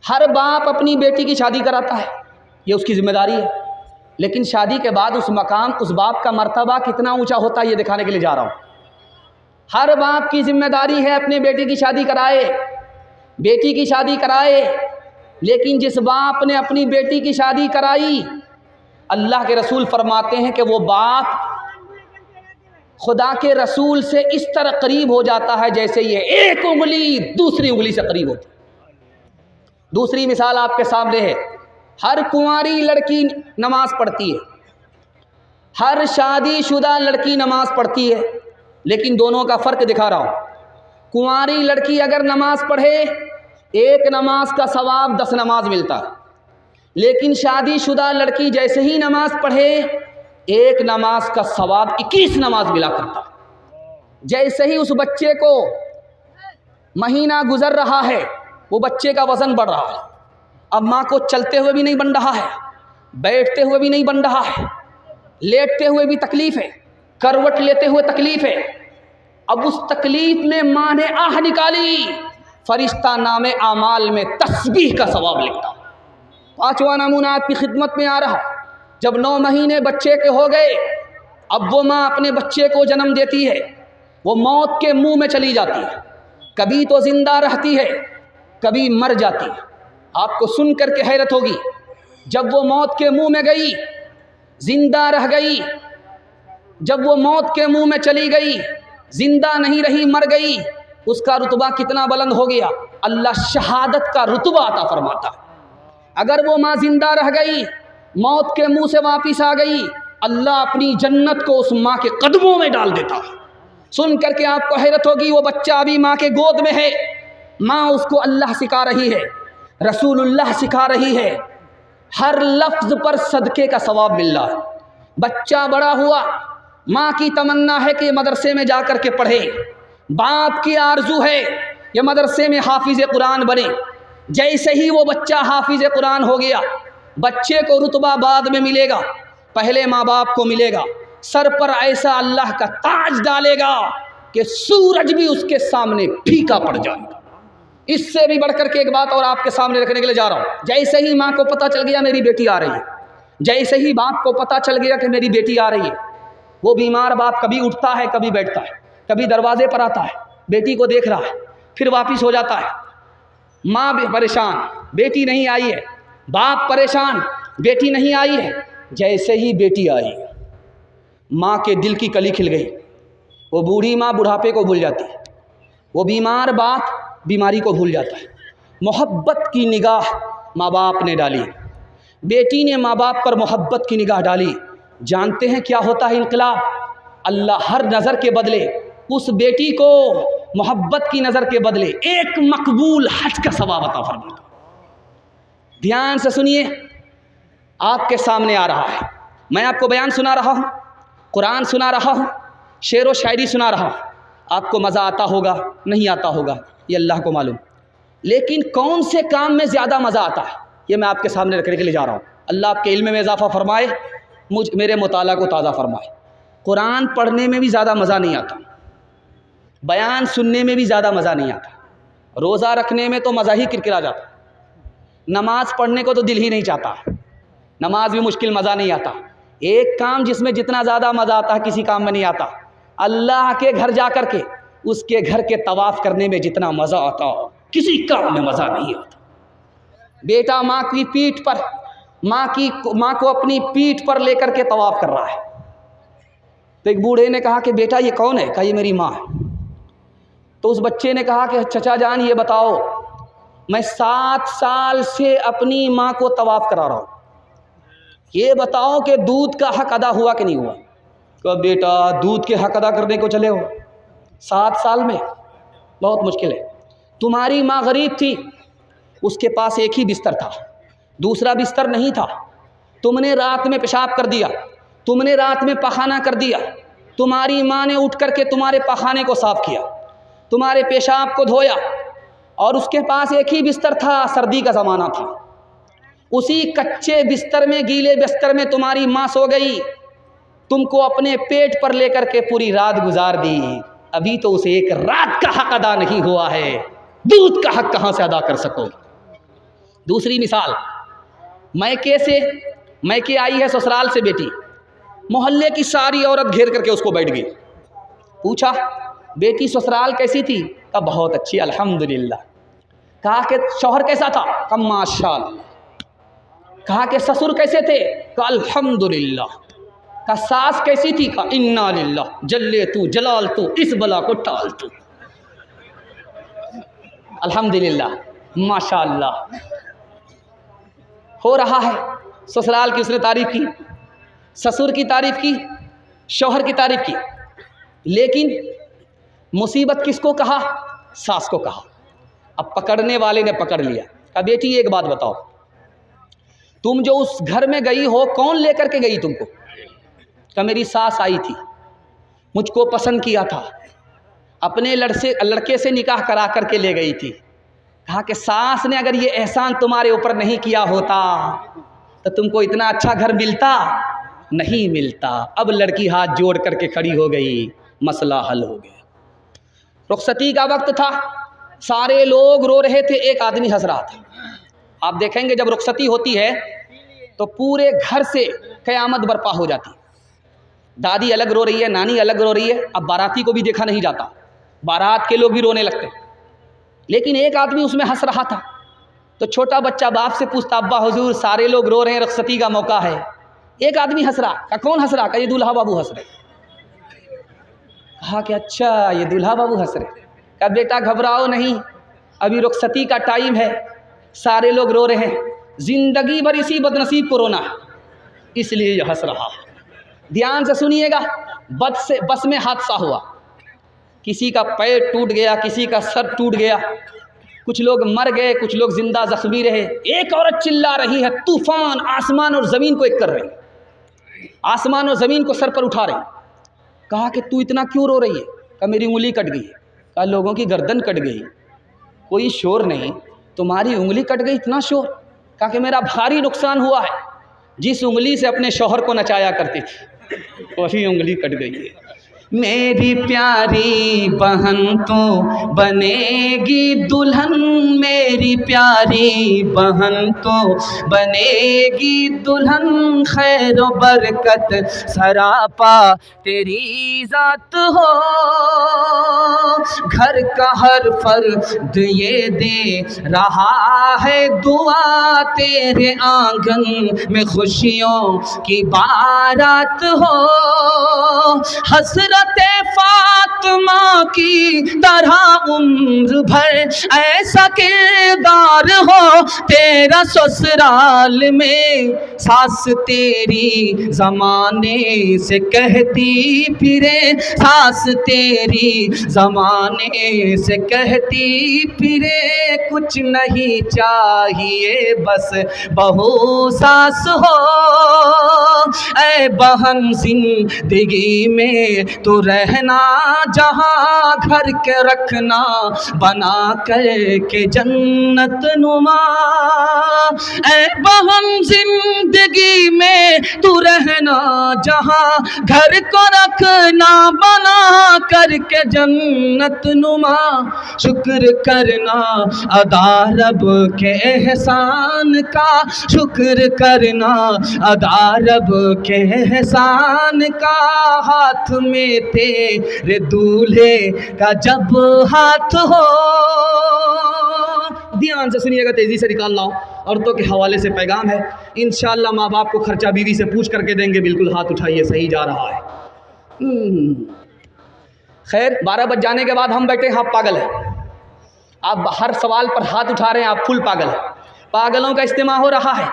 हर बाप अपनी बेटी की शादी कराता है, ये उसकी जिम्मेदारी है। लेकिन शादी के बाद उस मकाम, उस बाप का मर्तबा कितना ऊंचा होता है, ये दिखाने के लिए जा रहा हूँ। हर बाप की जिम्मेदारी है अपने बेटे की शादी कराए, बेटी की शादी कराए। लेकिन जिस बाप ने अपनी बेटी की शादी कराई, अल्लाह के रसूल फरमाते हैं कि वो बाप खुदा के रसूल से इस तरह करीब हो जाता है जैसे ये एक उंगली दूसरी उंगली से करीब होती है। दूसरी मिसाल आपके सामने है। हर कुंवारी लड़की नमाज पढ़ती है, हर शादीशुदा लड़की नमाज पढ़ती है, लेकिन दोनों का फ़र्क दिखा रहा हूँ। कुंवारी लड़की अगर नमाज पढ़े, एक नमाज का सवाब 10 नमाज मिलता है। लेकिन शादीशुदा लड़की जैसे ही नमाज पढ़े, एक नमाज का सवाब 21 नमाज मिला करता है। जैसे ही उस बच्चे को महीना गुजर रहा है, वो बच्चे का वज़न बढ़ रहा है। अब माँ को चलते हुए भी नहीं बन रहा है, बैठते हुए भी नहीं बन रहा है, लेटते हुए भी तकलीफ़ है, करवट लेते हुए तकलीफ़ है। अब उस तकलीफ़ में माँ ने आह निकाली, फरिश्ता नामे आमाल में तस्बीह का सवाब लिखता। 5वां नमूना आपकी खिदमत में आ रहा। जब 9 महीने बच्चे के हो गए, अब वो माँ अपने बच्चे को जन्म देती है। वो मौत के मुंह में चली जाती है, कभी तो जिंदा रहती है, कभी मर जाती है। आपको सुन करके हैरत होगी, जब वो मौत के मुंह में गई, जिंदा रह गई, जब वो मौत के मुंह में चली गई, जिंदा नहीं रही, मर गई, उसका रुतबा कितना बुलंद हो गया। अल्लाह शहादत का रुतबा अता फरमाता है। अगर वो माँ जिंदा रह गई, मौत के मुंह से वापिस आ गई, अल्लाह अपनी जन्नत को उस माँ के कदमों में डाल देता। सुन करके आपको हैरत होगी, वो बच्चा अभी माँ के गोद में है, माँ उसको अल्लाह सिखा रही है, रसूलुल्लाह सिखा रही है, हर लफ्ज़ पर सदक़े का सवाब मिल रहा है। बच्चा बड़ा हुआ, माँ की तमन्ना है कि मदरसे में जा कर के पढ़े, बाप की आरजू है ये मदरसे में हाफिज़ कुरान बने। जैसे ही वो बच्चा हाफिज़ कुरान हो गया, बच्चे को रुतबा बाद में मिलेगा, पहले माँ बाप को मिलेगा। सर पर ऐसा अल्लाह का ताज डालेगा कि सूरज भी उसके सामने फीका पड़ जाएगा। इससे भी बढ़कर के एक बात और आपके सामने रखने के लिए जा रहा हूँ। जैसे ही माँ को पता चल गया मेरी बेटी आ रही है, जैसे ही बाप को पता चल गया कि मेरी बेटी आ रही है, वो बीमार बाप कभी उठता है, कभी बैठता है, कभी दरवाजे पर आता है, बेटी को देख रहा है, फिर वापिस हो जाता है। माँ भी परेशान, बेटी नहीं आई है, बाप परेशान, बेटी नहीं आई है। जैसे ही बेटी आई, माँ के दिल की कली खिल गई। वो बूढ़ी माँ बुढ़ापे को भूल जाती है, वो बीमार बाप बीमारी को भूल जाता है। मोहब्बत की निगाह माँ बाप ने डाली, बेटी ने माँ बाप पर मोहब्बत की निगाह डाली। जानते हैं क्या होता है इनकलाब? अल्लाह हर नज़र के बदले उस बेटी को मोहब्बत की नज़र के बदले एक मकबूल हज का सवाब अता फरमाता। ध्यान से सुनिए, आपके सामने आ रहा है, मैं आपको बयान सुना रहा हूँ, कुरान सुना रहा हूँ, शेर व शायरी सुना रहा हूँ। आपको मज़ा आता होगा, नहीं आता होगा, ये अल्लाह को मालूम। लेकिन कौन से काम में ज़्यादा मज़ा आता है, ये मैं आपके सामने रखने के लिए जा रहा हूँ। अल्लाह आपके इल्म में इजाफ़ा फरमाए, मेरे मुताला को ताज़ा फरमाए। कुरान पढ़ने में भी ज़्यादा मज़ा नहीं आता, बयान सुनने में भी ज़्यादा मज़ा नहीं आता, रोज़ा रखने में तो मज़ा ही किरकिरा जाता, नमाज़ पढ़ने को तो दिल ही नहीं चाहता, नमाज भी मुश्किल, मज़ा नहीं आता। एक काम जिसमें जितना ज़्यादा मज़ा आता है किसी काम में नहीं आता, अल्लाह के घर जा कर के उसके घर के तवाफ़ करने में जितना मज़ा आता किसी काम में मज़ा नहीं आता। बेटा माँ की पीठ पर, माँ को अपनी पीठ पर लेकर के तवाफ़ कर रहा है, तो एक बूढ़े ने कहा कि बेटा ये कौन है? कहा ये मेरी माँ है। तो उस बच्चे ने कहा कि चचा जान ये बताओ, मैं 7 साल से अपनी माँ को तवाफ़ करा रहा हूँ, ये बताओ कि दूध का हक अदा हुआ कि नहीं हुआ? तो बेटा दूध के हक अदा करने को चले हो 7 साल में, बहुत मुश्किल है। तुम्हारी माँ गरीब थी, उसके पास एक ही बिस्तर था, दूसरा बिस्तर नहीं था। तुमने रात में पेशाब कर दिया, तुमने रात में पखाना कर दिया, तुम्हारी माँ ने उठ करके तुम्हारे पखाने को साफ़ किया, तुम्हारे पेशाब को धोया, और उसके पास एक ही बिस्तर था, सर्दी का ज़माना था। उसी कच्चे बिस्तर में, गीले बिस्तर में तुम्हारी माँ सो गई, तुमको अपने पेट पर लेकर के पूरी रात गुजार दी। अभी तो उसे एक रात का हक अदा नहीं हुआ है, दूध का हक कहाँ से अदा कर सकोगे? दूसरी मिसाल, मैके आई है ससुराल से बेटी, मोहल्ले की सारी औरत घेर करके उसको बैठ गई। पूछा बेटी ससुराल कैसी थी? कहा बहुत अच्छी अल्हम्दुलिल्लाह। कहा कि शौहर कैसा था? कहा माशाअल्लाह। कहा कि ससुर कैसे थे? कहा अल्हम्दुलिल्लाह। कहा सास कैसी थी? कहा इन्ना लिल्लाह, जल्ले तू जलाल तू, इस बला को टाल तू। अल्हम्दुलिल्लाह, माशाअल्लाह। हो रहा है, ससुराल की उसने तारीफ़ की, ससुर की तारीफ़ की, शौहर की तारीफ़ की, लेकिन मुसीबत किसको कहा? सास को कहा। अब पकड़ने वाले ने पकड़ लिया। कहा बेटी एक बात बताओ, तुम जो उस घर में गई हो कौन लेकर के गई तुमको? कहा मेरी सास आई थी, मुझको पसंद किया था, अपने लड़के से निकाह करा करके ले गई थी। कहा कि सास ने अगर ये एहसान तुम्हारे ऊपर नहीं किया होता तो तुमको इतना अच्छा घर मिलता? नहीं मिलता। अब लड़की हाथ जोड़ करके खड़ी हो गई, मसला हल हो गया। रुखसती का वक्त था, सारे लोग रो रहे थे, एक आदमी हंस रहा था। आप देखेंगे जब रुखसती होती है तो पूरे घर से क़यामत बर्पा हो जाती। दादी अलग रो रही है, नानी अलग रो रही है। अब बाराती को भी देखा नहीं जाता, बारात के लोग भी रोने लगते, लेकिन एक आदमी उसमें हंस रहा था। तो छोटा बच्चा बाप से पूछता अब्बा हुजूर सारे लोग रो रहे हैं, रुखसती का मौका है, एक आदमी हंस रहा। कहा कौन हंस रहा? कहा ये दूल्हा बाबू हंस रहे। कहा कि अच्छा ये दूल्हा बाबू हंस रहे। कहा बेटा घबराओ नहीं, अभी रुखसती का टाइम है, सारे लोग रो रहे हैं, जिंदगी भर इसी बदनसीब को रोना है, इसलिए ये हंस रहा। ध्यान से सुनिएगा, बस में हादसा हुआ, किसी का पैर टूट गया, किसी का सर टूट गया, कुछ लोग मर गए, कुछ लोग जिंदा जख्मी रहे। एक औरत चिल्ला रही है, तूफान आसमान और ज़मीन को एक कर रही, आसमान और ज़मीन को सर पर उठा रही। कहा कि तू इतना क्यों रो रही है? कहा मेरी उंगली कट गई। कहा लोगों की गर्दन कट गई, कोई शोर नहीं, तुम्हारी उंगली कट गई, इतना शोर? कहा कि मेरा भारी नुकसान हुआ है, जिस उंगली से अपने शौहर को नचाया करती थी वही उंगली कट गई है। मेरी प्यारी बहन तो बनेगी दुल्हन, मेरी प्यारी बहन तो बनेगी दुल्हन, खैर बरकत सरापा तेरी जात हो, घर का हर फर्द ये दे रहा है दुआ, तेरे आंगन में खुशियों की बारात हो, हसरत फातिमा की तरह उम्र भर ऐसा किरदार हो, तेरा ससुराल में सास तेरी जमाने से कहती फिरे, सास तेरी जमाने से कहती फिरे, कुछ नहीं चाहिए बस बहू सास हो, ऐ बहन जिंदगी में तो रहना जहाँ, घर के रखना बना कर के जन्नत नुमा, ऐ बहन जिंदगी में तू रहना जहाँ, घर को रखना बना कर के जन्नत नुमा, शुक्र करना अदा रब के एहसान का, शुक्र करना अदा रब के एहसान का, हाथ में तेरे दूल्हे का जब हाथ हो। ध्यान से सुनिएगा, तेजी से निकाल लाओ, औरतों के हवाले से पैगाम है। इंशाअल्लाह माँ बाप को खर्चा बीवी से पूछ करके देंगे, बिल्कुल हाथ उठाइए, सही जा रहा है। खैर 12 बज जाने के बाद हम बैठे, हाँ पागल है, आप हर सवाल पर हाथ उठा रहे हैं, आप फुल पागल है। पागलों का इस्तेमाल हो रहा है,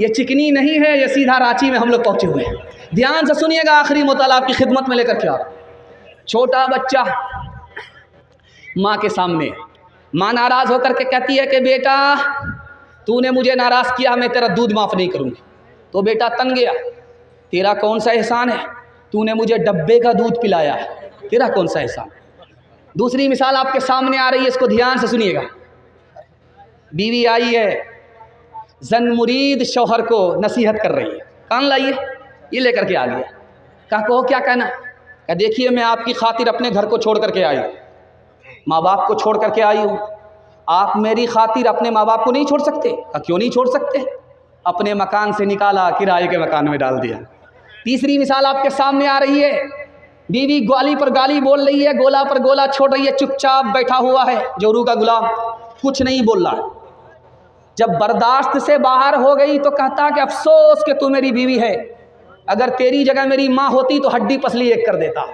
ये चिकनी नहीं है, ये सीधा रांची में हम लोग पहुँचे हुए हैं। ध्यान से सुनिएगा, आखिरी मुताला आपकी खिदमत में लेकर के आ रहा हूं। छोटा बच्चा माँ के सामने, माँ नाराज़ होकर के कहती है कि बेटा तूने मुझे नाराज़ किया, मैं तेरा दूध माफ़ नहीं करूँगी। तो बेटा तन गया, तेरा कौन सा एहसान है, तूने मुझे डब्बे का दूध पिलाया है, तेरा कौन सा एहसान। दूसरी मिसाल आपके सामने आ रही है, इसको ध्यान से सुनिएगा। बीवी आई है, जन मुरीद शौहर को नसीहत कर रही है, कान लाइए, ये लेकर के आ गया। कहा कहो क्या कहना? कहा देखिए मैं आपकी खातिर अपने घर को छोड़ करके आई हूँ, माँ बाप को छोड़ करके आई हूँ, आप मेरी खातिर अपने माँ बाप को नहीं छोड़ सकते? क्यों नहीं छोड़ सकते? अपने मकान से निकाला, किराए के मकान में डाल दिया। तीसरी मिसाल आपके सामने आ रही है, बीवी गाली पर गाली बोल रही है, गोला पर गोला छोड़ रही है, चुपचाप बैठा हुआ है जोरू का गुलाम, कुछ नहीं बोल रहा है। जब बर्दाश्त से बाहर हो गई तो कहता कि अफसोस कि तू मेरी बीवी है, अगर तेरी जगह मेरी माँ होती तो हड्डी पसली एक कर देता।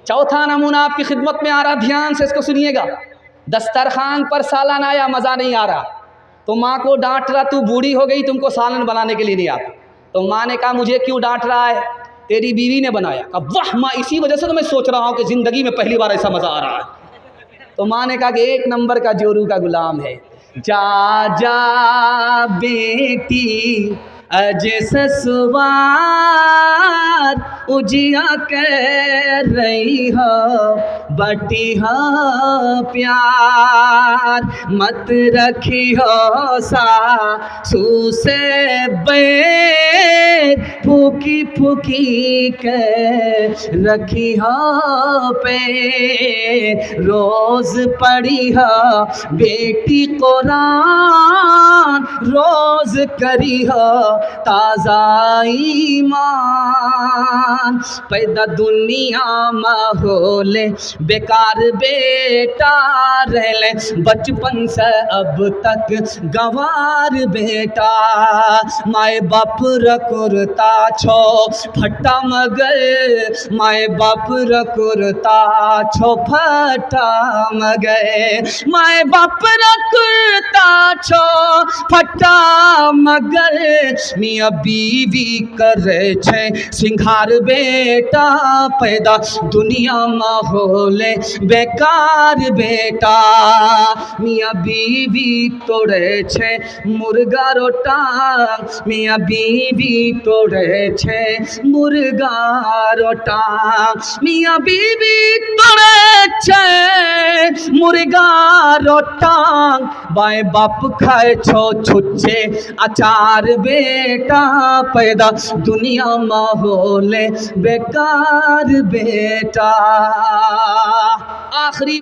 चौथा नमूना आपकी खिदमत में आ रहा, ध्यान से इसको सुनिएगा। दस्तरखान पर सालन आया, मज़ा नहीं आ रहा, तो माँ को डांट रहा, तू बूढ़ी हो गई, तुमको सालन बनाने के लिए नहीं आता। तो माँ ने कहा मुझे क्यों डांट रहा है? तेरी बीवी ने बनाया। कहा वाह माँ, इसी वजह से तो मैं सोच रहा हूँ कि ज़िंदगी में पहली बार ऐसा मज़ा आ रहा है। तो माँ ने कहा कि एक नंबर का जोरू का गुलाम है। जा जा बेटी अज ससुराल, उजिया कह रही हो बटी हो प्यार, मत रखी हो सासू से बैर, फूकी फूकी के रखी हो पे, रोज पढ़ी हो बेटी कुरान, रोज करी हो ताज़ा ईमान, पैदा दुनिया माहौल बेकार बेटा रहले, बचपन से अब तक गंवार बेटा, माए बाप रकुरता छो फटा मगर, माए बाप रकुरता छो फटा मगर, माए बाप रकुरता छो फटा मगर, मियाँ बीवी करे छे सिंगार बेटा, पैदा दुनिया माहौल बेकार बेटा, मियाँ बीवी तोड़े छे मुर्गा रोटा, मियाँ बीवी तोड़े छे मुर्गा रोटा, मियाँ बीवी तोड़े छे मुर्गा रोटा, बाएं बाप खाए छो छुच्छे अचार बेटा, पैदा दुनिया माहौल बेकार बेटा। आखिरी